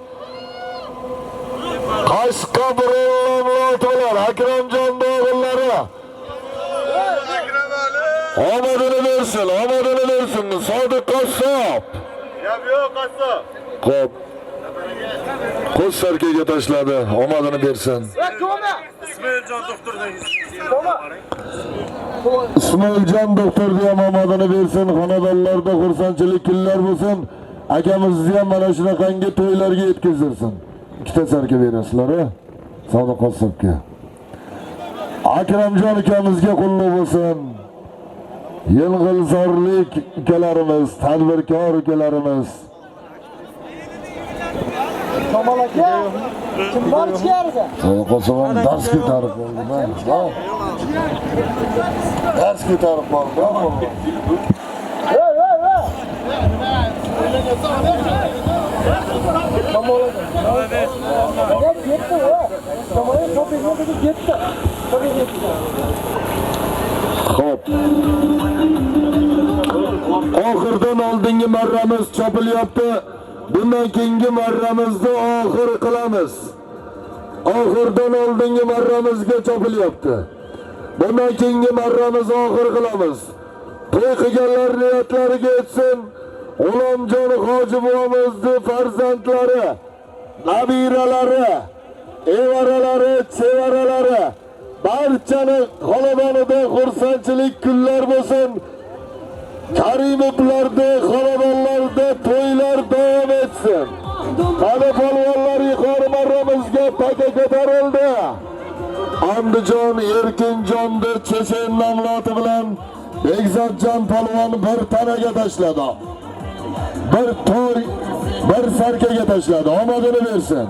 S1: Akramjon o'g'illari omadini bersin, omadini bersin. Sodiq Qosim. Yo'q, Qosim. Xo'p. Qo'sh sarkaga tashladi. Omadini bersin.
S5: İsmailjon doktordan.
S1: Ismoiljon doktorga ham omadini bersin. Xonadonlarda xursandchilik kunlar bo'lsin. Akamizni ham mana shunaqangi to'ylarga yetkazsin. 2 sarka berasizlar, Sodiq Qosimga. Akramjon akamizga qo'llab bo'lsin. Yilg'ilzorlik ukalarimiz, tadbirkor ukalarimiz.
S4: Kamol aka, kim bor ichkarida?
S1: Sodiq Qosim dars ko'tarib bo'ldi. Dars ko'tarib bo'ldi.
S4: Kamol aka. Ketdi, Kamol aka topingga ketdi.
S1: Xo'p. Oxirdan oldingi marramiz chopilyapti. bundan keyingi marramizni oxir qilamiz. Oxirdan oldingi marramizga chopilyapti. Bundan keyingi marramizni oxir qilamiz. To'y qilganlar niyatlariga yetsin. G'ulomjon hoji buvamizning farzandlari, nabiralari, evaralari, chevaralari barchani xonadonida xursandchilik kunlar bo'lsin. Karimovlarda, xonadonlarda to'ylar davom etsin. Qani polvonlar yuqori marramizga taka ko'tarildi. Andijon Erkinjonda Chechen nomloti bilan Bekzodjon polvon bir tanaga tashladi. Bir to'y, bir sarkaga tashladi. Omadini bersin.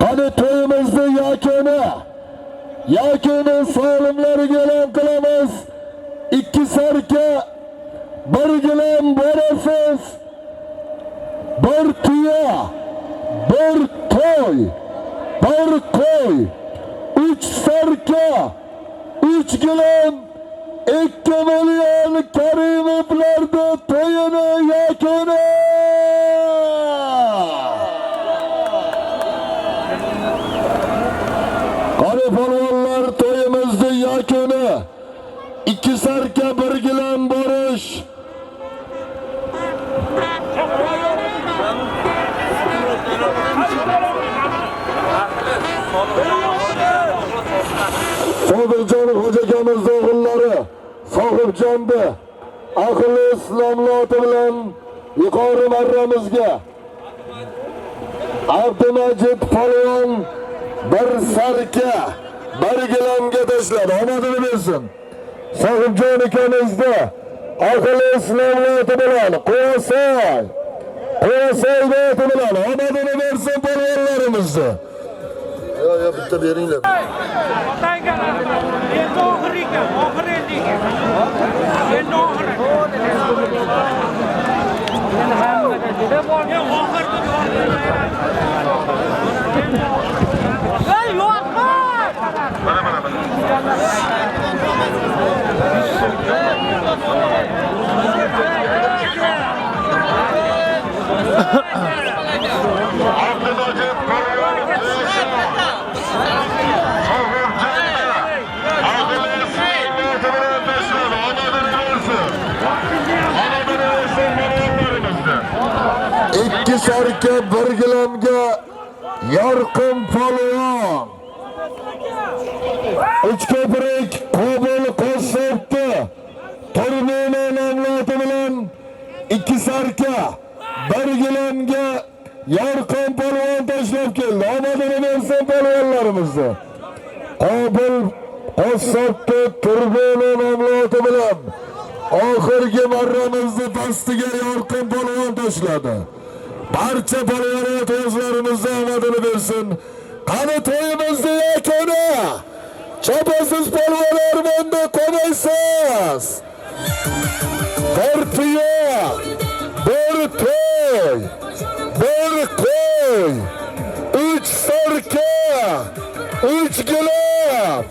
S1: Qani to'yimizni yakuni solimlariga e'lon qilamiz. 2 sarka, bir gilam borasiz, bir tuya, bir to'y, bir qo'y, 3 sarka, 3 gilam, 2 million Karimovlarda to'yini yakuni. Qani polvonlar to'yimizni yakuni. 2 sarka, bir gilam borish. Sobirjon xo'jakamiz o'g'illari Sohibjonni aqlli islom loti bilan yuqori marramizga, Abdumajid polvon bir sarka, bir gilamga tashladi. Omadini bersin. Sohibjon akamizni aqlli islom loti bilan Qo'ysoy loti bilan omadini bersin polvonlarimizni. Yo bitta beringlar.
S3: Endi oxiriga, oxiriga. Endi oxiri. Endi hammaga juda bor. Ey, yo'qmi?
S1: İki sarka, bir gilamga yorqin polvon. Uchko'prik Qobul Qo'shovdi Turmeni nomloti bilan 2 sarka, bir gilamga yorqin polvon tashlab keldi. Omadini bersin polvonlarimizni. Qobul Qo'shovdi Turmeni nomloti bilan oxirgi marramizni dastiga yorqin polvon tashladi. Barcha polvonlar o'zlarimizga omadini bersin. Qani to'yimizni yakuni. Chopasiz polvonlar menda qo'maysiz. Bir tuya, bir to'y, bir qo'y, 3 sarka, 3 gilam,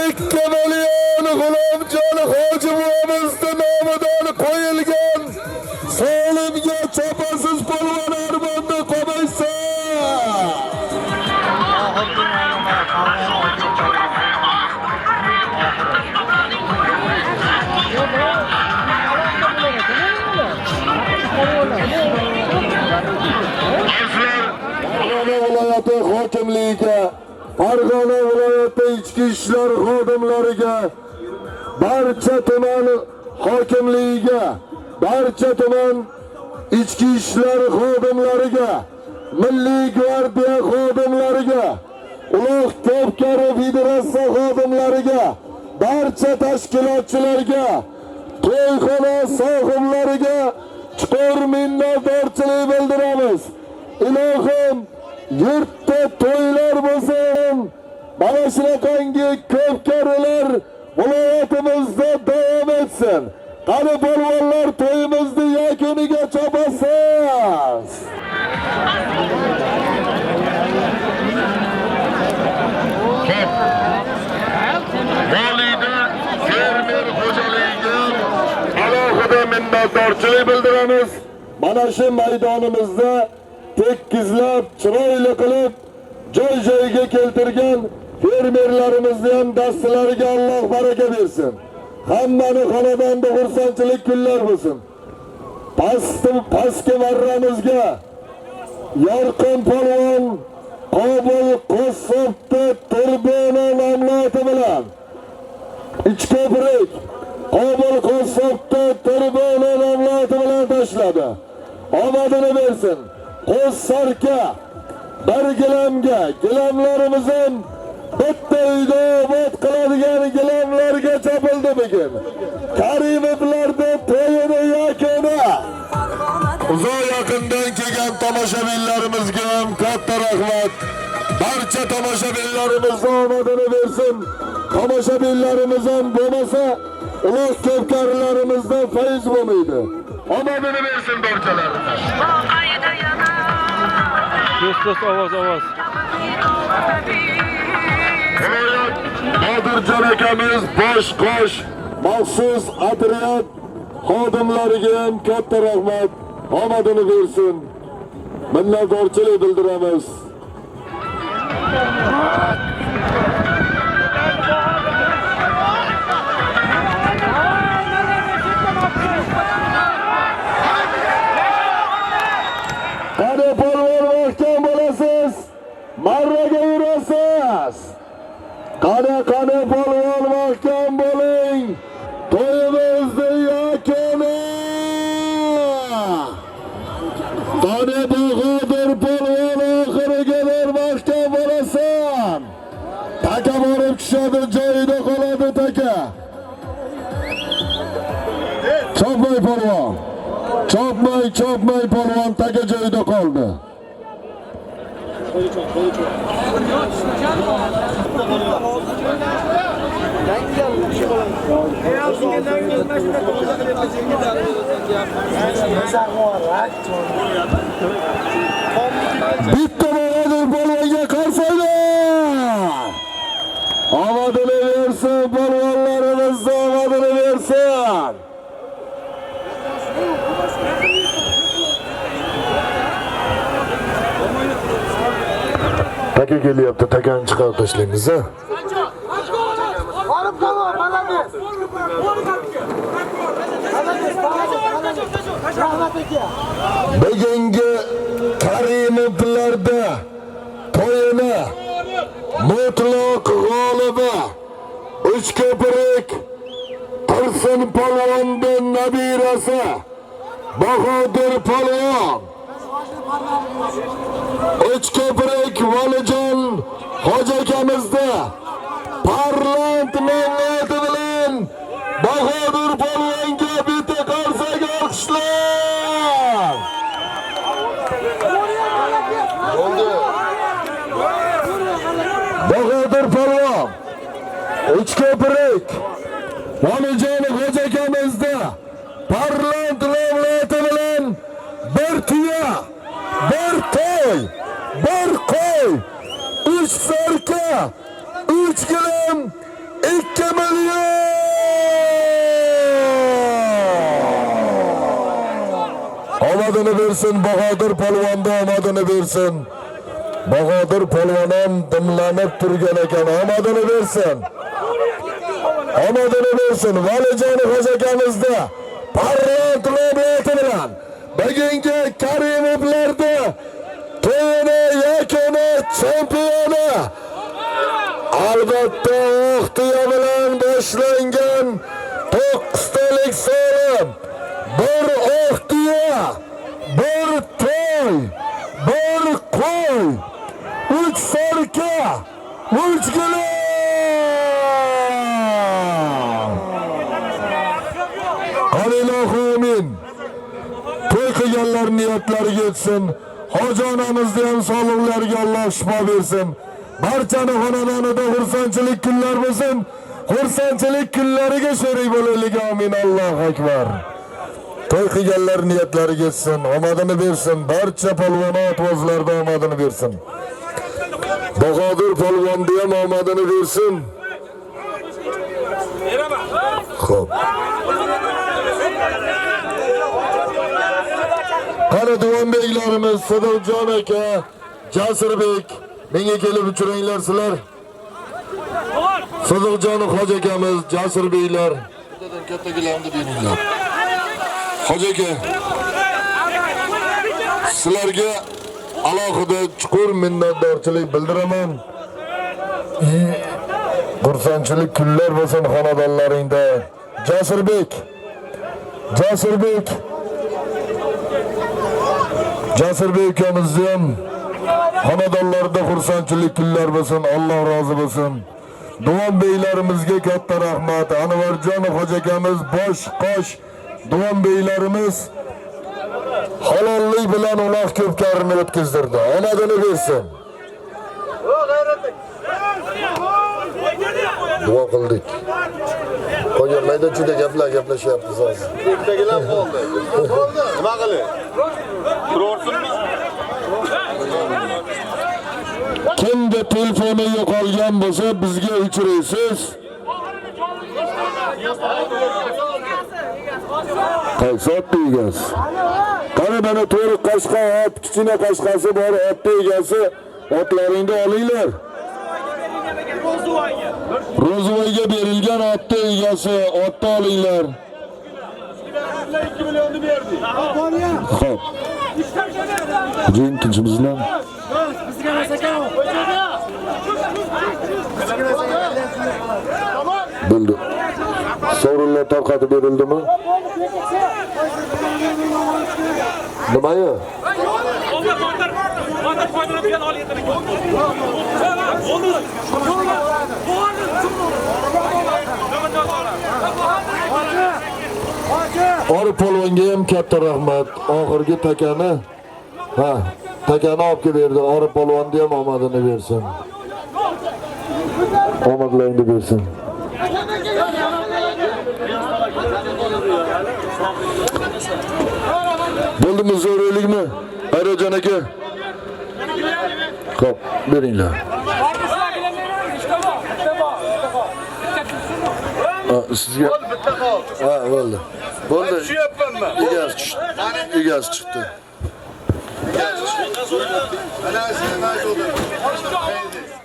S1: 2 million G'ulomjon hoji buvamizning nomidan qo'yilgan solimga chopasiz polvonlar menda qo'maysiz. Viloyati hokimligiga, Farg'ona viloyati ichki ishlar xodimlariga, barcha tuman hokimligiga, barcha tuman ichki ishlar xodimlariga, Milliy gvardiya xodimlariga, Ulug' Ko'pkari federatsiya xodimlariga, barcha tashkilotchilarga, to'yxona sohiblariga chuqur minnatdorchilik bildiramiz. Ilohim yurtda to'ylar bo'lsin, mana shunaqangi ko'pkarilar viloyatimizda davom etsin. Qani polvonlar to'yimizni yakuniga chopasiz. Valida fermer xo'jaligiga alohida minnatdorchilik bildiramiz. Mana shu maydonimizda tekizlab, chiroyli qilib joy-joyiga keltirgan fermerlarimizni ham dastlariga Alloh baraka bersin. Hammani xonadonda xursandchilik kunlar bo'lsin. Pastki marramizga Yorqin polvon Qobul Qossobda Turbona nomlati bilan Ichko'prik Qobul Qossobda Turbona nomlati bilan tashladi. Omadini bersin. Qo'ssarka bir gilamga, gilamlarimizdan bitta uyda obod qiladigan gilamlarga chopildi bugun. Karimovlarda to'yini yakuni. Uzoq yaqindan kelgan tomoshabinlarimizga ham katta rahmat. Barcha tomoshabinlarimiz omadini bersin. Tomoshabinlarimiz ham bo'lmasa, ulug' ko'pkarilarimizdan fayz bo'lmaydi. Omadini bersin barchalarga.
S2: Do'st ovoz.
S1: Qodirjon akamiz bosh qo'sh maxsus otryad xodimlariga ham katta rahmat. Omadini bersin. Minnatdorchilik bildiramiz. Qani polvon mahkam bo'lasiz, marraga yurasiz. Qani polvon mahkam bo'ling. To'yimizni yakuni. Qani Bahodir polvon oxiriga mahkam bo'lasan. Taka borib tushadi, joyida qoladi taka. Chopmay polvon. Chopmay polvon taka joyida qoldi. Bitta Bahodir polvonga qarsaylar. Omadini bersin, polvonlarimiz omadini bersin. Taka kelyapti, takani chiqarib tashlaymiz a. Bugungi Karimovlarda to'yini mutlaq g'olibi Uchko'prik Tursun polvonning nabirasi Bahodir polvon Uchko'prik Valijon hoji akamizda parlament nomlati bilan Bahodir polvonga bitta qarsak olqishlar. Bahodir polvon Uchko'prik Valijon hoji akamizda parlament nomlati bilan bir tuya, bir to'y, bir qo'y, 3 sarka, 3 gilam, 2 million. Omadini bersin Bahodir polvonga, omadini bersin. Bahodir polvonim dimlanib turgan ekan, omadini bersin. Omadini bersin. Valijon hoji akamizda parlament nomlati bilan bugungi Karimovlarda to'yini yakuni chempioni albatta o'xtiya bilan boshlangan 9 talik so'lim, bir o'xtiya, bir to'y, bir qo'y, 3 sarka, 3 gilam. Amin. To'y qilganlar niyatlariga yetsin. Hoji onamizni ham sog'liqlariga Alloh shifo bersin. Barchani xonadonida xursandchilik kunlar bo'lsin. Xursandchilik kunlariga sherik bo'laylik. Amin. Allohu akbar. To'y qilganlar niyatlariga yetsin. Omadini bersin. Barcha polvonot vozlarda omadini bersin. Bahodir polvonni ham omadini bersin. Xo'p. Mana Duvan beylarimiz Sadovjon aka, Jasurbek, menga kelib uchranglar sizlar. Sadovjon hoji akamiz, Jasurbeklar. Xudodan katta gilamni beringlar. Hoji aka, sizlarga alohida chuqur minnatdorchilik bildiraman. Xursandchilik kunlar bo'lsin xonadonlaringda. Jasurbek ukamizni ham xonadonlarida xursandchilik kunlar bo'lsin. Alloh rozi bo'lsin. Duvan beylarimizga katta rahmat. Anvarjon hoji akamiz bosh qosh Duvan beylarimiz halollik bilan uloq ko'pkarini o'tkazdirdi. Omadini bersin. Duo qildik. Qo'ygan mayda juda gaplashyapmiz hozir.
S6: Yurtdagilar qoldi. Nima qilay? Turorsinmi?
S1: Kimda telefoni yo'qolgan bo'lsa bizga uchraysiz. Qaysi otni egasi? Qani mana to'ri qashqa ot, kichkina qashqasi bor otni egasi, otlaringni olinglar. Ro'zvoyga berilgan otni egasi, otni olinglar.
S6: 2 millionni berdik.
S1: Xo'p. Jin tinchimizdan.
S4: Bizga emas ekan.
S1: Bildi. Sovrinlar tarqatib berildimi? Nimaga? Orif polvonga ham katta rahmat. Oxirgi takani, takani olib berdi. Orif polvonni ham omadini bersin. Omadlaringni bersin. Bo'ldimi zo'rlikmi? Ayrojon aka. Xo'p, beringlar. Sizga bo'ldi. Bo'ldi. Egasi chiqdi.
S6: Mana shu